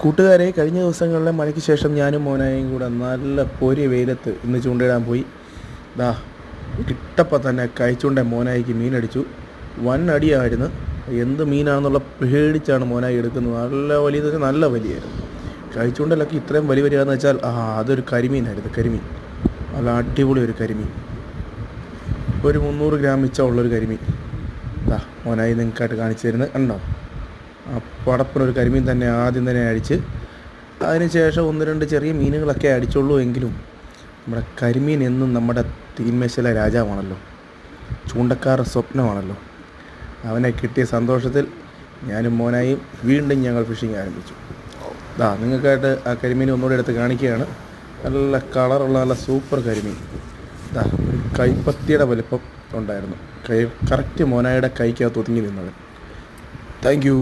കൂട്ടുകാരെ, കഴിഞ്ഞ ദിവസങ്ങളിലെ മഴയ്ക്ക് ശേഷം ഞാനും മോനായും കൂടെ നല്ല പൊരി വെയിലത്ത് ഇന്ന് ചൂണ്ടയിടാൻ പോയി. ദാ ഇട്ടപ്പം തന്നെ കഴിച്ചുകൊണ്ടേ മോനായിക്ക് മീനടിച്ചു. വൻ അടിയായിരുന്നു. എന്ത് മീനാണെന്നുള്ള പേടിച്ചാണ് മോനായി എടുക്കുന്നത്. നല്ല വലിയ, നല്ല വലിയായിരുന്നു. കഴിച്ചുകൊണ്ടല്ലൊക്കെ ഇത്രയും വലിയാന്ന് വെച്ചാൽ അതൊരു കരിമീനായിരുന്നു. കരിമീൻ, നല്ല അടിപൊളി ഒരു കരിമീൻ. ഒരു 300 ഗ്രാം മിച്ചമുള്ളൊരു കരിമീൻ. ദാ മോനായി നിങ്ങൾക്കായിട്ട് കാണിച്ചു തരുന്നത് കണ്ടോ. ആ പടപ്പിനൊരു കരിമീൻ തന്നെ ആദ്യം തന്നെ അടിച്ച്, അതിനുശേഷം 1-2 ചെറിയ മീനുകളൊക്കെ അടിച്ചുള്ളൂ. എങ്കിലും നമ്മുടെ കരിമീൻ എന്നും നമ്മുടെ തീന്മേശയിലെ രാജാവാണല്ലോ, ചൂണ്ടക്കാരുടെ സ്വപ്നമാണല്ലോ. അവനെ കിട്ടിയ സന്തോഷത്തിൽ ഞാനും മോനായും വീണ്ടും ഞങ്ങൾ ഫിഷിങ് ആരംഭിച്ചു. നിങ്ങൾക്കായിട്ട് ആ കരിമീൻ ഒന്നുകൂടെ എടുത്ത് കാണിക്കുകയാണ്. നല്ല കളറുള്ള നല്ല സൂപ്പർ കരിമീൻ. ഒരു കൈപ്പത്തിയുടെ വലിപ്പം ഉണ്ടായിരുന്നു. കറക്റ്റ് മോനായുടെ കൈക്കകത്ത് ഒതുങ്ങി നിന്നത്. Thank you.